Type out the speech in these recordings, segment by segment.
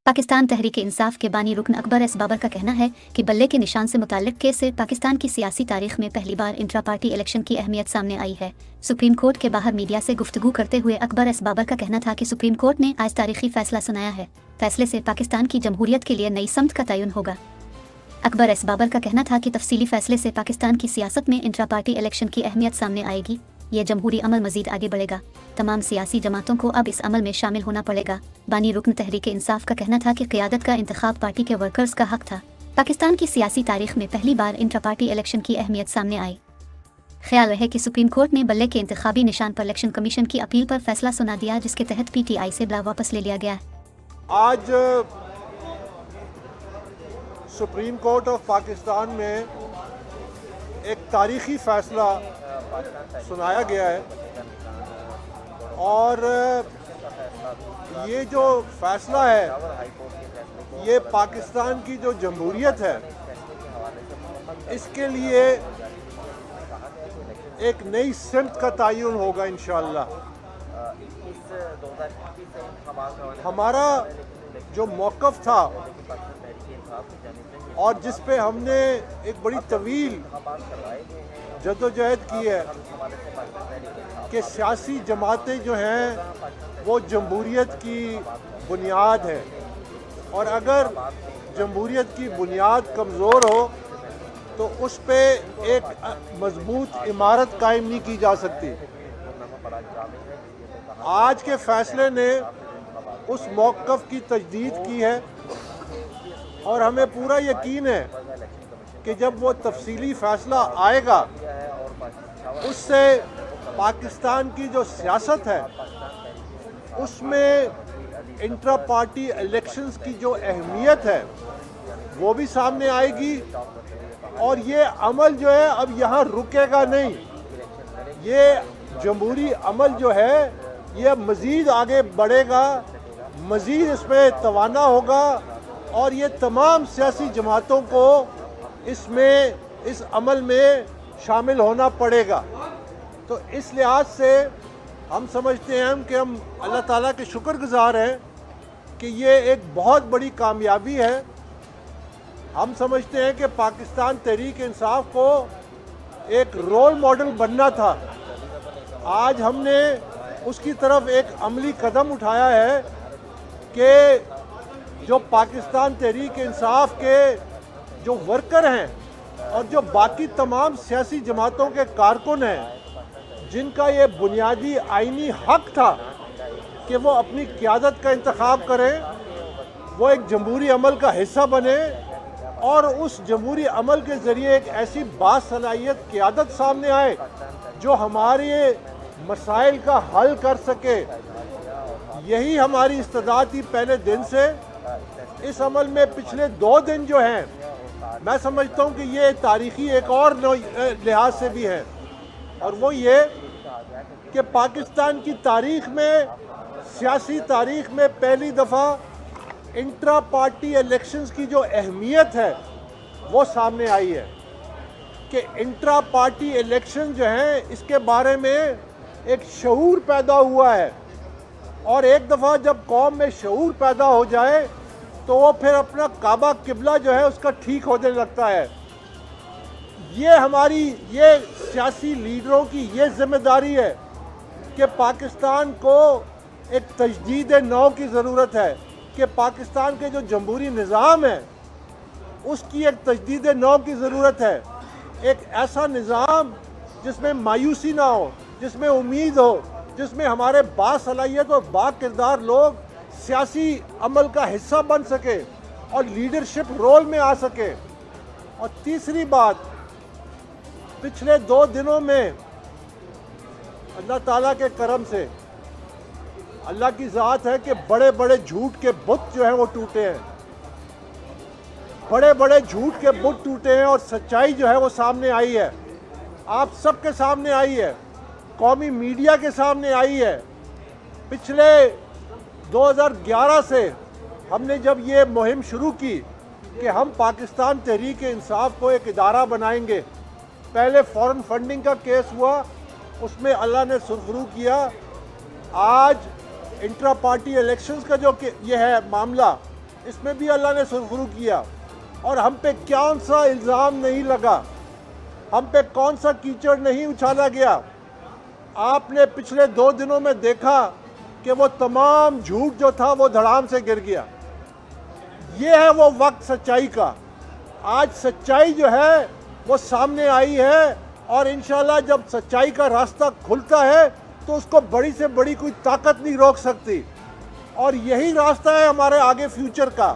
पाकिस्तान तहरीक इंसाफ के बानी रुकन अकबर एस बाबर का कहना है कि बल्ले के निशान से मुताल्लिक केस से पाकिस्तान की सियासी तारीख में पहली बार इंट्रा पार्टी इलेक्शन की अहमियत सामने आई है। सुप्रीम कोर्ट के बाहर मीडिया से गुफ्तगू करते हुए अकबर एस बाबर का कहना था कि सुप्रीम कोर्ट ने आज तारीखी फैसला सुनाया है। फैसले से पाकिस्तान की जमहूरियत के लिए नई समत का तयन होगा। अकबर एस बाबर का कहना था कि तफसीली फैसले से पाकिस्तान की सियासत में इंट्रा पार्टी इलेक्शन की अहमियत सामने आएगी। ये जमहूरी अमल मजीद आगे बढ़ेगा। तमाम सियासी जमातों को अब इस अमल में शामिल होना पड़ेगा। बानी रुकन तहरीक इंसाफ का कहना था कि क़यादत का इंतखाब पार्टी के वर्कर्स का हक था। पाकिस्तान की सियासी तारीख में पहली बार इंट्रा पार्टी इलेक्शन की अहमियत सामने आई। ख्याल रहे कि सुप्रीम कोर्ट ने बल्ले के इंतखाबी निशान पर इलेक्शन कमीशन की अपील पर फैसला सुना दिया, जिसके तहत PTI से बिल वापस ले लिया गया है। आज सुप्रीम कोर्ट ऑफ पाकिस्तान में एक तारीखी फैसला सुनाया गया है और ये जो फैसला है ये पाकिस्तान की जो जमहूरियत है इसके लिए एक नई सिमत का तयन होगा इंशाअल्लाह। हमारा जो मौक़िफ़ था और जिस पे हमने एक बड़ी तवील जद्दोजहद की है कि सियासी जमातें जो हैं वो जमहूरियत की बुनियाद है और अगर जमहूरियत की बुनियाद कमज़ोर हो तो उस पे एक मजबूत इमारत कायम नहीं की जा सकती। आज के फैसले ने उस मौक़िफ़ की तजदीद की है और हमें पूरा यकीन है कि जब वो तफसीली फ़ैसला आएगा उससे पाकिस्तान की जो सियासत है उसमें इंट्रा पार्टी इलेक्शंस की जो अहमियत है वो भी सामने आएगी और ये अमल जो है अब यहाँ रुकेगा नहीं। ये जमहूरी अमल जो है ये मज़ीद आगे बढ़ेगा, मज़ीद इसमें तवाना होगा और ये तमाम सियासी जमातों को इसमें इस अमल में शामिल होना पड़ेगा। तो इस लिहाज से हम समझते हैं कि हम अल्लाह ताला के शुक्रगुज़ार हैं कि ये एक बहुत बड़ी कामयाबी है। हम समझते हैं कि पाकिस्तान तहरीक इंसाफ को एक रोल मॉडल बनना था। आज हमने उसकी तरफ एक अमली कदम उठाया है कि जो पाकिस्तान तहरीक इंसाफ के जो वर्कर हैं और जो बाकी तमाम सियासी जमातों के कारकुन हैं जिनका ये बुनियादी आईनी हक था कि वो अपनी क़यादत का इंतखाब करें, वो एक जमहूरी अमल का हिस्सा बने और उस जमहूरी अमल के ज़रिए एक ऐसी बासलाहियत क़यादत सामने आए जो हमारे मसाइल का हल कर सके। यही हमारी इस्तेदाद थी पहले दिन से। इस अमल में पिछले 2 दिन जो हैं मैं समझता हूँ कि ये तारीख़ी एक और लिहाज से भी है और वो ये कि पाकिस्तान की तारीख़ में, सियासी तारीख़ में पहली दफ़ा इंट्रा पार्टी इलेक्शंस की जो अहमियत है वो सामने आई है कि इंट्रा पार्टी इलेक्शन जो हैं इसके बारे में एक शऊर पैदा हुआ है और एक दफ़ा जब कौम में शऊर पैदा हो जाए तो वो फिर अपना काबा किबला जो है उसका ठीक होने लगता है। ये हमारी ये सियासी लीडरों की ये जिम्मेदारी है कि पाकिस्तान को एक तजदीद नौ की ज़रूरत है कि पाकिस्तान के जो जमहूरी निज़ाम है उसकी एक तजदीद नौ की ज़रूरत है। एक ऐसा निज़ाम जिसमें मायूसी ना हो, जिसमें उम्मीद हो, जिसमें हमारे बासलाहियत और बाकिरदार लोग सियासी अमल का हिस्सा बन सके और लीडरशिप रोल में आ सके। और तीसरी बात, पिछले 2 दिनों में अल्लाह ताला के करम से, अल्लाह की ज़ात है कि बड़े बड़े झूठ के बुत जो हैं वो टूटे हैं, बड़े बड़े झूठ के बुत टूटे हैं और सच्चाई जो है वो सामने आई है, आप सबके सामने आई है, कौमी मीडिया के सामने आई है। पिछले 2011 से हमने जब ये मुहिम शुरू की कि हम पाकिस्तान तहरीक इंसाफ को एक इदारा बनाएंगे, पहले फॉरेन फंडिंग का केस हुआ, उसमें अल्लाह ने सुरखरू किया। आज انٹرا پارٹی الیکشنز کا جو یہ ہے معاملہ، اس میں بھی اللہ نے سرخرو کیا، اور ہم پہ کون سا الزام نہیں لگا، ہم پہ کون سا کیچڑ نہیں اچھالا گیا۔ آپ نے پچھلے 2 دنوں میں دیکھا کہ وہ تمام جھوٹ جو تھا وہ دھڑام سے گر گیا۔ یہ ہے وہ وقت سچائی کا۔ آج سچائی جو ہے وہ سامنے آئی ہے، اور انشاءاللہ جب سچائی کا راستہ کھلتا ہے تو اس کو بڑی سے بڑی کوئی طاقت نہیں روک سکتی، اور یہی راستہ ہے ہمارے آگے فیوچر کا۔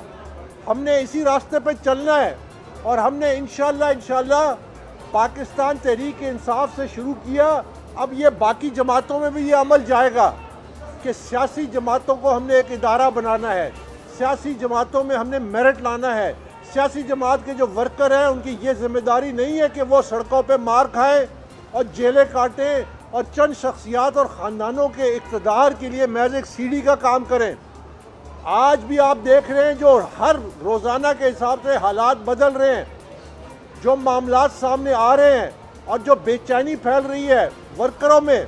ہم نے اسی راستے پہ چلنا ہے، اور ہم نے انشاءاللہ پاکستان تحریک انصاف سے شروع کیا، اب یہ باقی جماعتوں میں بھی یہ عمل جائے گا کہ سیاسی جماعتوں کو ہم نے ایک ادارہ بنانا ہے، سیاسی جماعتوں میں ہم نے میرٹ لانا ہے۔ سیاسی جماعت کے جو ورکر ہیں ان کی یہ ذمہ داری نہیں ہے کہ وہ سڑکوں پہ مار کھائیں اور جیلیں کاٹیں اور چند شخصیات اور خاندانوں کے اقتدار کے لیے محض ایک سیڑھی کا کام کریں۔ آج بھی آپ دیکھ رہے ہیں جو ہر روزانہ کے حساب سے حالات بدل رہے ہیں، جو معاملات سامنے آ رہے ہیں، اور جو بے چینی پھیل رہی ہے ورکروں میں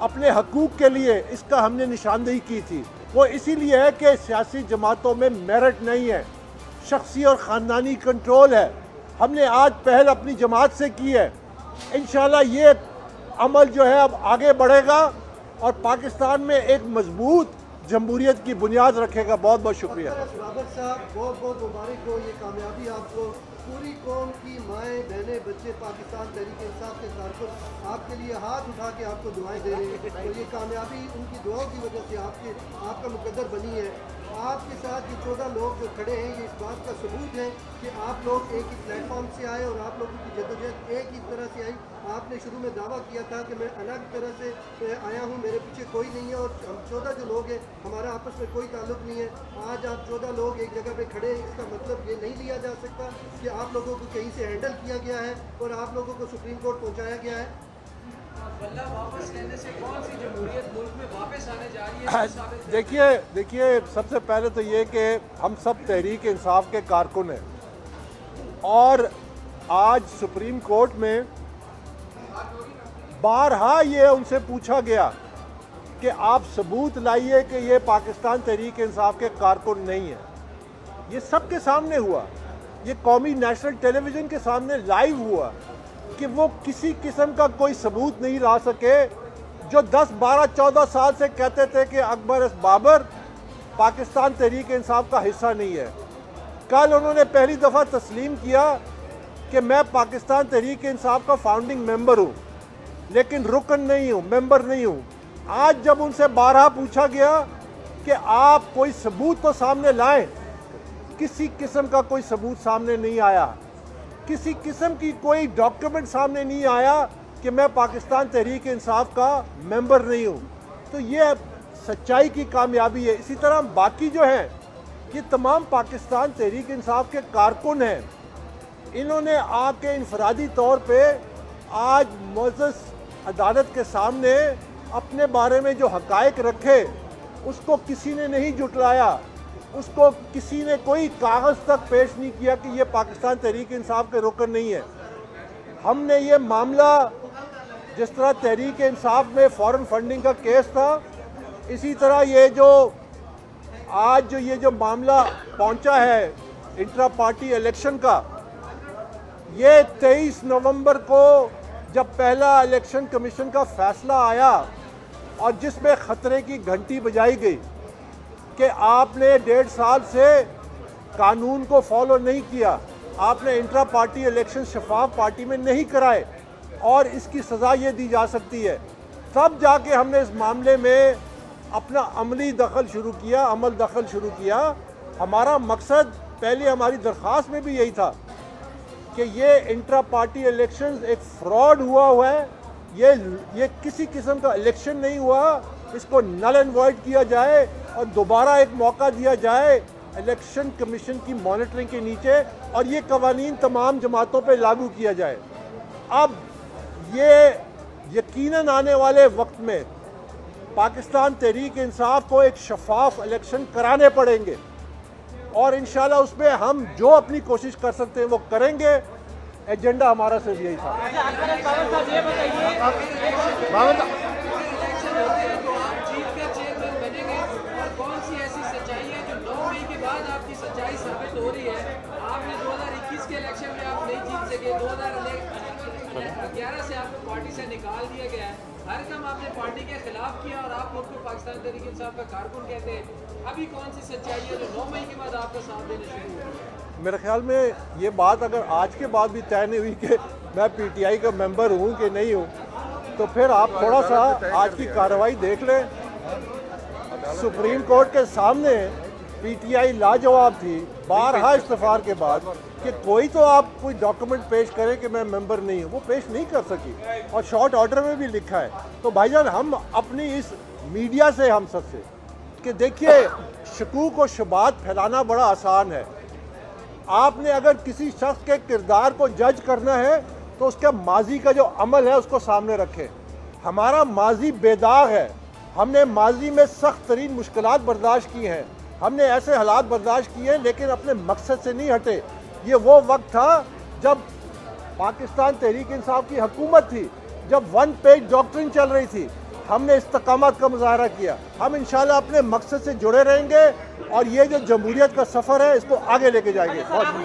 اپنے حقوق کے لیے، اس کا ہم نے نشاندہی کی تھی۔ وہ اسی لیے ہے کہ سیاسی جماعتوں میں میرٹ نہیں ہے، شخصی اور خاندانی کنٹرول ہے۔ ہم نے آج پہل اپنی جماعت سے کی ہے، انشاءاللہ یہ عمل جو ہے اب آگے بڑھے گا اور پاکستان میں ایک مضبوط جمہوریت کی بنیاد رکھے گا۔ بہت بہت شکریہ۔ بابر صاحب بہت بہت مبارک ہو، یہ کامیابی آپ کو، پوری قوم کی مائیں بہنیں بچے پاکستان تحریک انصاف کے کارکن آپ کے لیے ہاتھ اٹھا کے آپ کو دعائیں دے رہے ہیں، اور یہ کامیابی ان کی دعاؤں کی وجہ سے آپ کا مقدر بنی ہے۔ آپ کے ساتھ یہ 14 لوگ جو کھڑے ہیں، یہ اس بات کا ثبوت ہے کہ آپ لوگ ایک ہی پلیٹ فارم سے آئے اور آپ لوگوں کی جدوجہد ایک ہی طرح سے آئی۔ آپ نے شروع میں دعویٰ کیا تھا کہ میں الگ طرح سے آیا ہوں، میرے پیچھے کوئی نہیں ہے، اور ہم 14 جو لوگ ہیں ہمارا آپس میں کوئی تعلق نہیں ہے۔ آج آپ 14 لوگ ایک جگہ پہ کھڑے ہیں، اس کا مطلب یہ نہیں لیا جا سکتا کہ آپ لوگوں کو کہیں سے ہینڈل کیا گیا ہے اور آپ لوگوں کو سپریم کورٹ پہنچایا گیا ہے۔ واپس لینے سے کون سی جمہوریت ملک میں واپس آنے جا رہی ہے؟ دیکھیے سب سے پہلے تو یہ کہ ہم سب تحریک انصاف کے کارکن ہیں، اور آج سپریم کورٹ میں بارہا یہ ان سے پوچھا گیا کہ آپ ثبوت لائیے کہ یہ پاکستان تحریک انصاف کے کارکن نہیں ہیں۔ یہ سب کے سامنے ہوا، یہ قومی نیشنل ٹیلی ویژن کے سامنے لائیو ہوا کہ وہ کسی قسم کا کوئی ثبوت نہیں لا سکے۔ جو 10 12 14 سال سے کہتے تھے کہ اکبر ایس بابر پاکستان تحریک انصاف کا حصہ نہیں ہے، کل انہوں نے پہلی دفعہ تسلیم کیا کہ میں پاکستان تحریک انصاف کا فاؤنڈنگ ممبر ہوں، لیکن رکن نہیں ہوں، ممبر نہیں ہوں۔ آج جب ان سے بارہا پوچھا گیا کہ آپ کوئی ثبوت تو سامنے لائیں، کسی قسم کا کوئی ثبوت سامنے نہیں آیا، کسی قسم کی کوئی ڈاکیومنٹ سامنے نہیں آیا کہ میں پاکستان تحریک انصاف کا ممبر نہیں ہوں۔ تو یہ سچائی کی کامیابی ہے۔ اسی طرح باقی جو ہیں یہ تمام پاکستان تحریک انصاف کے کارکن ہیں، انہوں نے آ کے انفرادی طور پہ آج معزز عدالت کے سامنے اپنے بارے میں جو حقائق رکھے اس کو کسی نے نہیں جھٹلایا، اس کو کسی نے کوئی کاغذ تک پیش نہیں کیا کہ یہ پاکستان تحریک انصاف کے رکن نہیں ہے۔ ہم نے یہ معاملہ جس طرح تحریک انصاف میں فورن فنڈنگ کا کیس تھا، اسی طرح یہ جو آج جو معاملہ پہنچا ہے انٹرا پارٹی الیکشن کا، یہ 23 نومبر کو جب پہلا الیکشن کمیشن کا فیصلہ آیا اور جس میں خطرے کی گھنٹی بجائی گئی کہ آپ نے 1.5 سال سے قانون کو فالو نہیں کیا، آپ نے انٹرا پارٹی الیکشن شفاف پارٹی میں نہیں کرائے اور اس کی سزا یہ دی جا سکتی ہے، تب جا کے ہم نے اس معاملے میں اپنا عمل دخل شروع کیا۔ ہمارا مقصد پہلے ہماری درخواست میں بھی یہی تھا کہ یہ انٹرا پارٹی الیکشنز ایک فراڈ ہوا ہے، یہ کسی قسم کا الیکشن نہیں ہوا، اس کو نل اینڈ وائڈ کیا جائے اور دوبارہ ایک موقع دیا جائے الیکشن کمیشن کی مانیٹرنگ کے نیچے، اور یہ قوانین تمام جماعتوں پہ لاگو کیا جائے۔ اب یہ یقیناً آنے والے وقت میں پاکستان تحریک انصاف کو ایک شفاف الیکشن کرانے پڑیں گے، اور انشاءاللہ اس میں ہم جو اپنی کوشش کر سکتے ہیں وہ کریں گے۔ ایجنڈا ہمارا صرف یہی تھا۔ جیت کر چیئرمین بنیں گے पार्टी से निकाल दिया गया है, हर काम आपने पार्टी के खिलाफ किया और आप खुद को पाकिस्तान तहरीक इंसाफ का कारकुन कहते हैं। अभी कौन सी सच्चाई है जो 9 मई के बाद आपका साथ देने शुरू हुआ? मेरे ख्याल में ये बात अगर आज के बाद भी तय नहीं हुई कि मैं पीटीआई का मेंबर हूँ कि नहीं हूँ, तो फिर आप थोड़ा सा आज की कार्रवाई देख लें। सुप्रीम कोर्ट के सामने पीटीआई लाजवाब थी बारहा इस्तफार के बाद कि कोई तो आप कोई डॉक्यूमेंट पेश करें कि मैं मेंबर नहीं हूँ, वो पेश नहीं कर सकी और शॉर्ट ऑर्डर में भी लिखा है। तो भाईजान हम अपनी इस मीडिया से हम सबसे कि देखिए शकूक और शुबात फैलाना बड़ा आसान है। आपने अगर किसी शख्स के किरदार को जज करना है तो उसके माजी का जो अमल है उसको सामने रखें। हमारा माजी बेदाग है, हमने माजी में सख्त तरीन मुश्किलात बर्दाश्त की हैं, हमने ऐसे हालात बर्दाश्त किए लेकिन अपने मकसद से नहीं हटे। ये वो वक्त था जब पाकिस्तान तहरीक इंसाफ की हुकूमत थी, जब 1 पेज डॉक्ट्रिन चल रही थी, हमने इस्तकामत का मुजाहरा किया। हम इंशाल्लाह अपने मकसद से जुड़े रहेंगे और ये जो जमहूरियत का सफ़र है इसको आगे लेके जाएंगे। बहुत